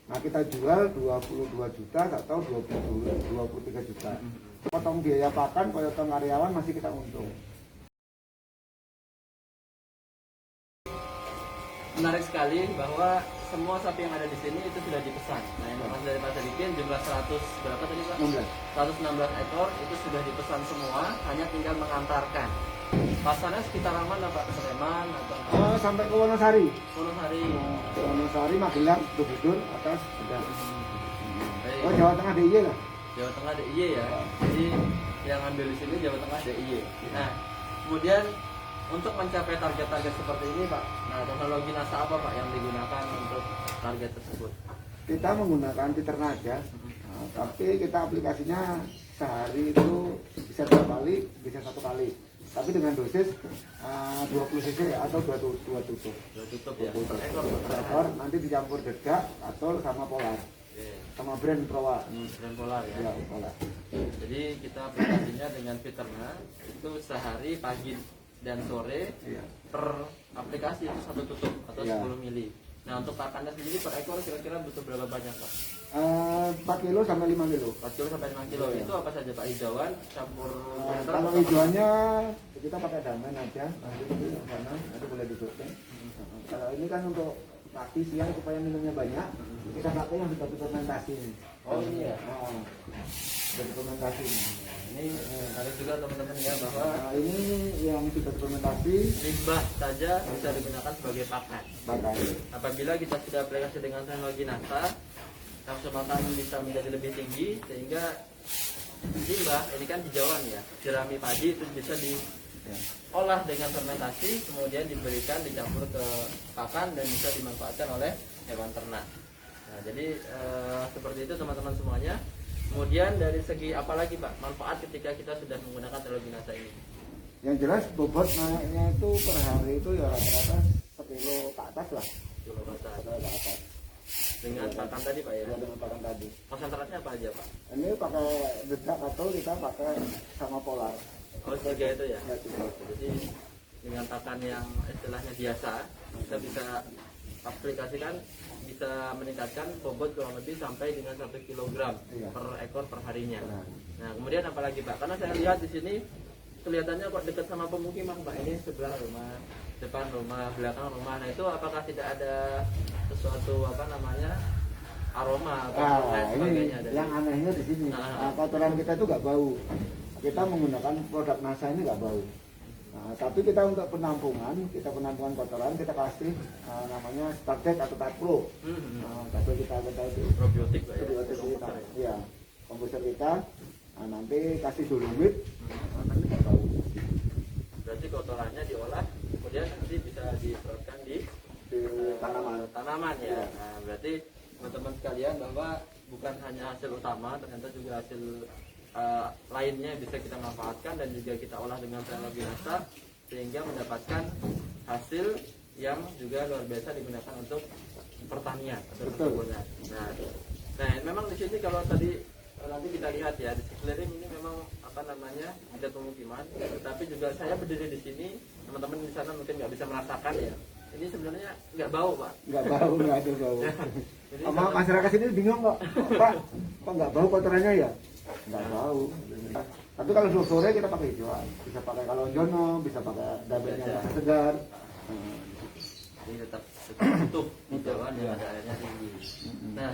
Nah kita jual 22 juta atau 23 juta. Potong biaya pakan, potong karyawan masih kita untung. Menarik sekali bahwa semua sapi yang ada di sini itu sudah dipesan. Nah, informasi dari Pak Sadikin jumlah 100 berapa tadi Pak? 116 ekor itu sudah dipesan semua, hanya tinggal mengantarkan. Pasannya sekitar mana Pak? Sleman atau Sampai ke Wonosari. Wonosari. Wonosari, Magelang, Borobudur, atas sudah. Baik. Oh Jawa Tengah DIY lah. Jawa Tengah DIY ya. Jadi yang ambil di sini Jawa Tengah DIY. Nah, kemudian untuk mencapai target-target seperti ini Pak, nah teknologi NASA apa Pak yang digunakan untuk target tersebut? Kita menggunakan Peternaga, tapi kita aplikasinya sehari itu bisa 2 kali, bisa 1 kali. Tapi dengan dosis 20 cc atau 2 tutup. 2 tutup ya. Per Ekor. ekor nanti dicampur dedak atau sama polar. Oke. Sama brand Prowa. Dan polar ya. Ya, polar. Jadi kita aplikasinya dengan Peterna itu sehari pagi dan sore Iya. per aplikasi itu 1 tutup atau Iya. 10 mili. Nah untuk pakannya sendiri per ekor kira-kira butuh berapa banyak Pak? 4 kilo sampai 5 kilo. 4 kilo sampai 5 kilo. Iya. Itu apa saja Pak? Hijauan, campur Kalau hijauannya kita pakai damen aja, nanti itu yang sana, nanti boleh disurvey. Kalau ini kan untuk pagi siang supaya minumnya banyak, kita pakai yang sudah fermentasi. Oh iya. Sudah fermentasi. Ini ada juga teman-teman ya bahwa Ini yang sudah fermentasi, limbah saja bisa digunakan sebagai pakan. pakai. Apabila kita sudah aplikasi dengan teknologi NASA, nafsu makan bisa menjadi lebih tinggi sehingga limbah ini kan hijauan ya, jerami padi itu bisa diolah dengan fermentasi, kemudian diberikan dicampur ke pakan dan bisa dimanfaatkan oleh hewan ternak. Nah, jadi seperti itu teman-teman semuanya. Kemudian dari segi apa lagi Pak manfaat ketika kita sudah menggunakan teknologi NASA ini? Yang jelas bobot naiknya itu per hari itu ya rata-rata 1 kilo ke atas lah. Kilo bata. 1 kilo ke atas. Dengan pakan tadi Pak ya? Ya, dengan pakan tadi. Konsentrasinya apa aja Pak? Ini pakai dedak atau kita pakai sama polar. Oh sebagai itu ya? Ya, gitu. Jadi dengan pakan yang istilahnya biasa kita bisa aplikasikan bisa meningkatkan bobot kurang lebih sampai dengan 1 kilogram Iya. per ekor per harinya. Nah. Nah kemudian apalagi Pak? Karena saya lihat di sini kelihatannya kok dekat sama pemukiman Pak, ini sebelah rumah, depan rumah, belakang rumah. Nah itu apakah tidak ada sesuatu apa namanya aroma atau lain Ini sebagainya dari yang anehnya di sini. Kotoran kita itu nggak bau. Kita menggunakan produk NASA ini nggak bau. Nah, tapi kita untuk penampungan kotoran kita kasih namanya Stardex atau Tatpro. Tapi kita itu probiotik Pak ya? probiotik kita, Komposter ya? ya komposter kita. Nanti kasih dolomit, nanti nggak bau. Berarti kotorannya diolah, kemudian nanti bisa diserotkan di Di tanaman ya. Iya. Nah, berarti teman-teman sekalian bahwa bukan hanya hasil utama, ternyata juga hasil lainnya bisa kita manfaatkan dan juga kita olah dengan teknologi NASA sehingga mendapatkan hasil yang juga luar biasa digunakan untuk pertanian atau perkebunan. Nah, memang di sini kalau tadi nanti kita lihat ya di sekeliling ini memang apa namanya ada pemukiman, tetapi juga saya berdiri di sini, teman-teman di sana mungkin nggak bisa merasakan ya. Ini sebenarnya nggak bau Pak. Nggak bau, nggak ada bau. Jadi Masyarakat sini bingung kok, Pak, kok nggak bau kotorannya ya? Nggak bau. Tapi kalau sore kita pakai hijauan, bisa pakai kalonjono, bisa pakai dabelnya yang segar. ini tetap utuh hijauan yang ada airnya tinggi. Nah,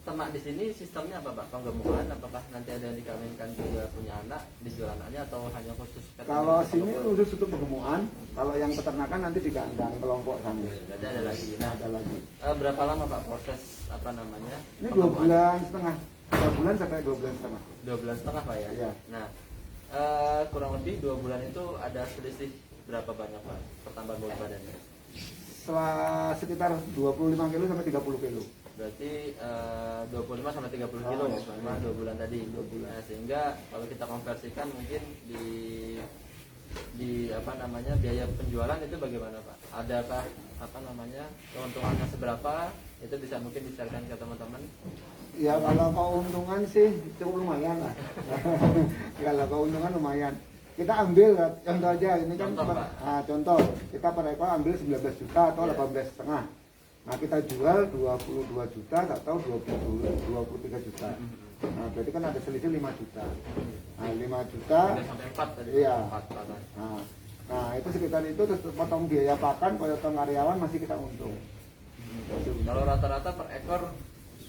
ternak di sini sistemnya apa Pak? Penggemukan, apakah nanti ada yang dikawinkan juga punya anak, dijual anaknya atau hanya khusus? Kalau sini khusus untuk penggemukan, kalau yang peternakan nanti di kandang kelompok sana. Jadi ada lagi. Nah, Ada lagi. berapa lama Pak proses apa namanya? Ini 2 bulan setengah, 2 bulan sampai 2 bulan setengah. 2 bulan setengah Pak ya? Iya. Nah, kurang lebih 2 bulan itu ada selisih berapa banyak Pak pertambahan bobot badannya? Sekitar 25 kilo sampai 30 kilo. Berarti 25 sampai 30 kilo selama 2 bulan tadi. Nah, sehingga kalau kita konversikan mungkin di apa namanya biaya penjualan itu bagaimana Pak? Adakah apa namanya keuntungannya seberapa? Itu bisa mungkin disarankan ke teman-teman. Ya kalau keuntungan sih cukup lumayan lah. Kalau keuntungan lumayan. Kita ambil contoh aja ini kan Contoh, Pak. contoh kita per ekor ambil 19 juta atau Iya. 18,5. Nah kita jual 22 juta atau 23 juta. Nah berarti kan ada selisih 5 juta. Nah 5 juta. Sampai 4 tadi. Iya. 4. Nah itu sekitar itu terus potong biaya pakan, potong karyawan masih kita untung. Kalau rata-rata per ekor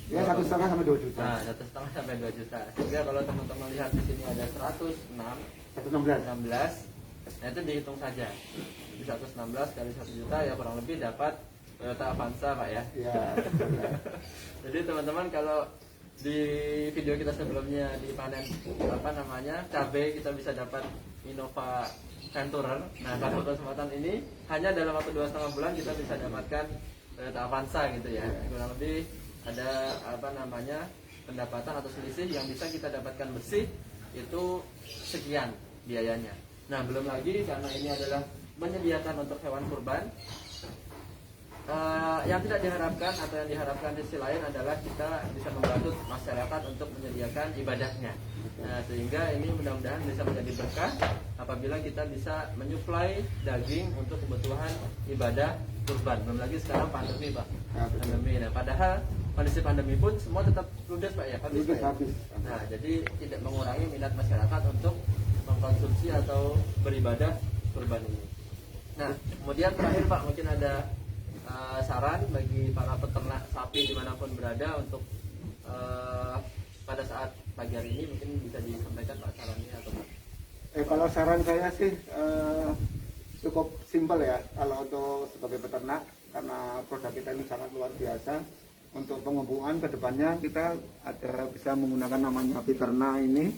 Ya 1,5 sampai 2 juta. Nah, 1,5 sampai 2 juta. Sehingga kalau teman-teman lihat di sini ada 116, 116. nah itu dihitung saja. Di 116 kali 1 juta ya kurang lebih dapat Toyota Avanza, Pak ya. Iya. Jadi teman-teman kalau di video kita sebelumnya di panen cabai kita bisa dapat Innova Venturer. Nah, pada kesempatan ini hanya dalam waktu 2,5 bulan kita bisa dapatkan Toyota Avanza gitu ya. Kurang lebih ada pendapatan atau selisih yang bisa kita dapatkan bersih itu sekian biayanya. Nah belum lagi karena ini adalah menyediakan untuk hewan kurban, yang tidak diharapkan atau yang diharapkan di sisi lain adalah kita bisa membantu masyarakat untuk menyediakan ibadahnya. Nah sehingga ini mudah-mudahan bisa menjadi berkah apabila kita bisa menyuplai daging untuk kebutuhan ibadah kurban. Belum lagi sekarang pandemi, Pak. Pandemi. Nah padahal kondisi pandemi pun semua tetap ludes, Pak ya. Habis. Nah jadi tidak mengurangi minat masyarakat untuk mengkonsumsi atau beribadah kurban ini. Nah kemudian terakhir, Pak, mungkin ada saran bagi para peternak sapi dimanapun berada untuk pada saat pagi hari ini mungkin bisa disampaikan, Pak, sarannya atau Pak? Kalau saran saya sih cukup simpel ya kalau untuk sebagai peternak, karena produk kita ini sangat luar biasa. Untuk pengembangan ke depannya kita ada bisa menggunakan namanya Fiterna ini.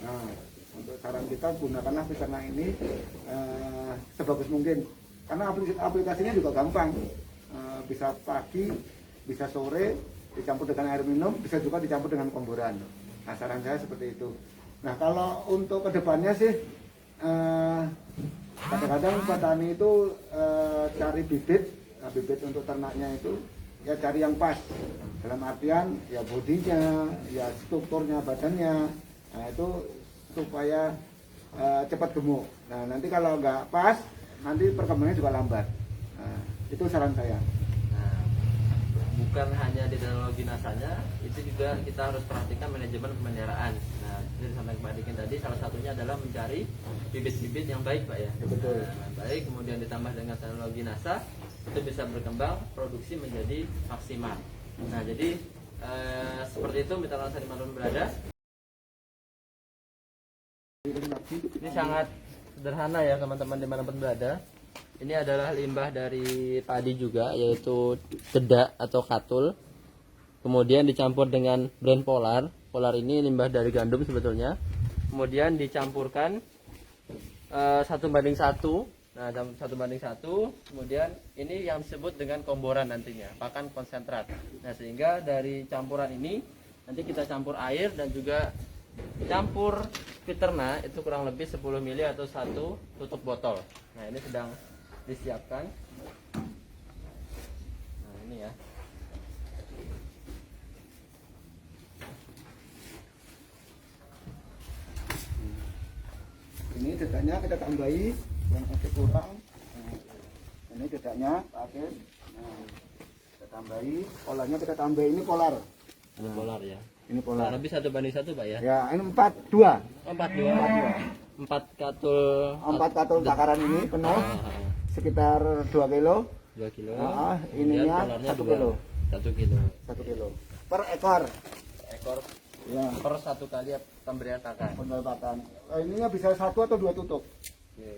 Nah, untuk saran kita gunakanlah Fiterna ini sebagus mungkin. Karena aplikasinya juga gampang. Bisa pagi, bisa sore, dicampur dengan air minum, bisa juga dicampur dengan komboran. Nah, saran saya seperti itu. Nah, kalau untuk ke depannya sih kadang-kadang petani itu cari bibit, bibit untuk ternaknya itu ya cari yang pas, dalam artian ya bodinya, ya strukturnya badannya, nah itu supaya cepat gemuk. Nah nanti kalau nggak pas, nanti perkembangannya juga lambat. Nah, itu saran saya. Nah, bukan hanya di teknologi nasanya, itu juga kita harus perhatikan manajemen pemeliharaan. Nah, seperti disampaikan Pak Dikin tadi, salah satunya adalah mencari bibit-bibit yang baik, Pak ya. Betul. Nah, baik, kemudian ditambah dengan teknologi NASA, itu bisa berkembang, produksi menjadi maksimal. Nah, jadi seperti itu mitra nasa dimanapun berada. Ini sangat sederhana ya teman-teman dimanapun berada. Ini adalah limbah dari padi juga, yaitu dedak atau katul. Kemudian dicampur dengan brand Polar. Polar ini limbah dari gandum sebetulnya. Kemudian dicampurkan 1:1. Nah, 1:1. Kemudian ini yang disebut dengan komboran nantinya, pakan konsentrat. Nah, sehingga dari campuran ini nanti kita campur air dan juga campur Fiterna itu kurang lebih 10 ml atau 1 tutup botol. Nah, ini sedang disiapkan. Nah, ini ya. Ini dedaknya kita tambahi yang masih kurang. Nah, ini dedaknya pakai. Nah, kita tambahi, polarnya kita tambahi, ini polar. Ini polar ya. Ini polar. Nah, lebih 1:1 Pak ya. Ya, ini 4:2. 4:2. 4 katul. 4 katul takaran ini penuh sekitar 2 kilo. 2 kilo. Nah, ininya 1 kilo. 1 kilo. 1 kilo per ekor. Ekor Ya, per 1 kali pemberian pakan. pendapatan. Ininya bisa 1 atau 2 tutup. Oke.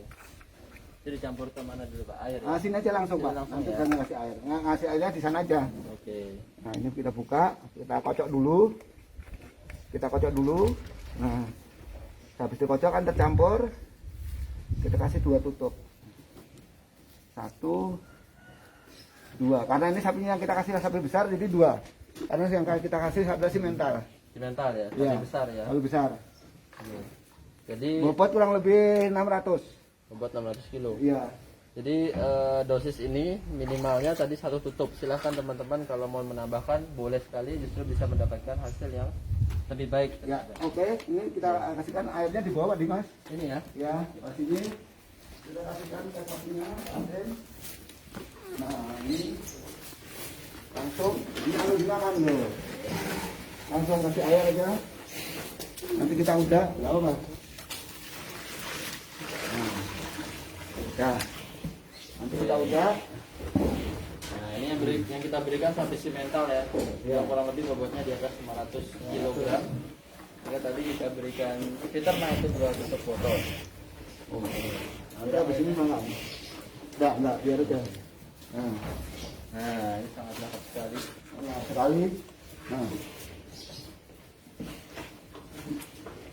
Jadi dicampur ke mana dulu Pak? Air. Nah, sini aja langsung, Sini Pak. langsung Nanti ya. kita ngasih air. Nah, ngasih airnya di sana aja. Oke. Nah, ini kita buka, kita kocok dulu. Kita kocok dulu. Nah, habis dikocok kan tercampur. Kita kasih 2 tutup. 1, 2. Karena ini sapinya yang kita kasih sapi besar, jadi 2. Karena yang kita kasih sapi mental. Mental ya, Ya, lebih besar ya. lebih besar. Oke. Jadi Bobot kurang lebih 600. bobot 600 kilo. Iya. Jadi dosis ini minimalnya tadi 1 tutup. Silahkan teman-teman kalau mau menambahkan boleh sekali, justru bisa mendapatkan hasil yang lebih baik. Ya, oke. Ini kita kasihkan airnya di bawah, Dimas. Ini ya. Ya, pas ini kita kasihkan ke sapinya. Nah, ini langsung ini harus dimakan loh. Langsung kasih air aja. Nanti kita udah, ya Mas. Nah, ya. Nanti kita udah. Nah, ini yang kita berikan sampai simental ya. Yang kurang lebih bobotnya di atas 500 kg. Ya, tadi kita berikan filter nah itu 200 botol. Oh. Nanti habis ini makan. Enggak, biar aja. Nah, ini sangat lengkap sekali. Nah, sekali.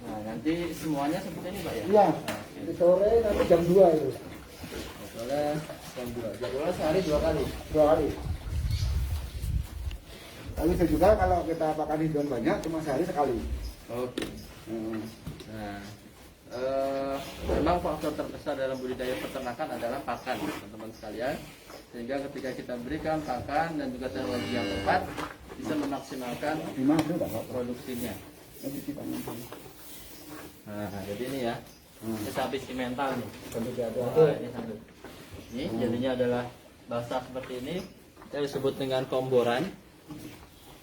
Nah, nanti semuanya seperti ini Pak ya? Iya. Nah, Di sore nanti jam 2 itu. soalnya jam 2. Jadwalnya sehari 2 kali. 2 kali. Tapi bisa juga kalau kita pakai hijauan banyak cuma sehari sekali. Oke. Hmm. Nah, memang faktor terbesar dalam budidaya peternakan adalah pakan, teman-teman sekalian. Sehingga ketika kita berikan pakan dan juga teknologi yang tepat, bisa memaksimalkan Gimana tuh, Pak? produksinya. Nanti kita nonton. Nah, jadi ini ya, ini sapi simental nih. Sampai ada. Nah, ini sambil. Ini jadinya adalah basah seperti ini. Kita disebut dengan komboran.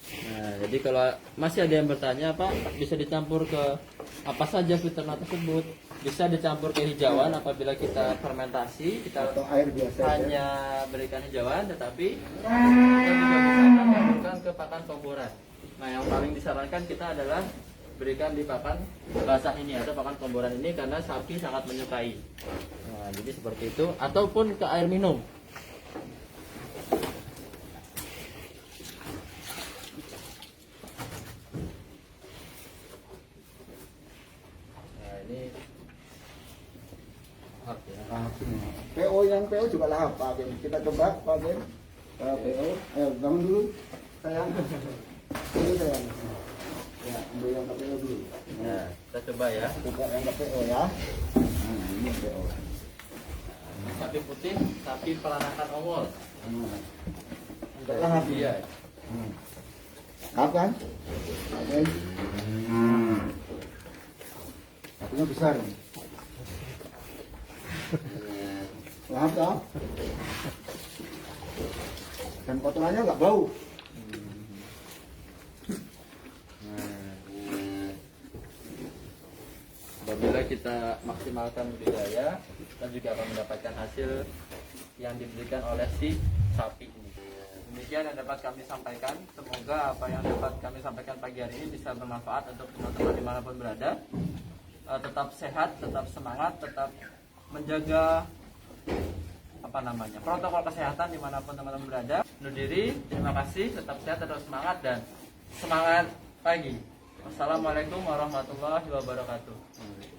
Nah, jadi kalau masih ada yang bertanya, Pak, bisa dicampur ke apa saja filterna tersebut? Bisa dicampur ke hijauan apabila kita fermentasi, kita Atau air biasa aja. hanya berikan hijauan, tetapi kita juga bisa mencampurkan ke pakan komboran. Nah, yang paling disarankan kita adalah berikan di pakan basah ini atau pakan komboran ini karena sapi sangat menyukai. Nah, jadi seperti itu, ataupun ke air minum. Nah, ini hak ya. PO yang PO juga lahap, Pak Kim. Kita coba, Pak Kim. PO. Ayo, bangun dulu. Sayang. Ini sayang. Ya, ambil yang PO dulu. Nah, kita coba ya. Coba yang PO ya. Nah, ini PO. Sapi putih, sapi peranakan ongol. Enggak lahap. Iya. Lahap kan? Oke. Sapinya besar. Lahap ya? Dan kotorannya nggak bau. Apabila kita maksimalkan budidaya, kita juga akan mendapatkan hasil yang diberikan oleh si sapi ini. Demikian yang dapat kami sampaikan. Semoga apa yang dapat kami sampaikan pagi hari ini bisa bermanfaat untuk teman-teman dimanapun berada. Tetap sehat, tetap semangat, tetap menjaga protokol kesehatan dimanapun teman-teman berada. Undur diri, terima kasih, tetap sehat, tetap semangat, dan semangat pagi. Wassalamualaikum warahmatullahi wabarakatuh.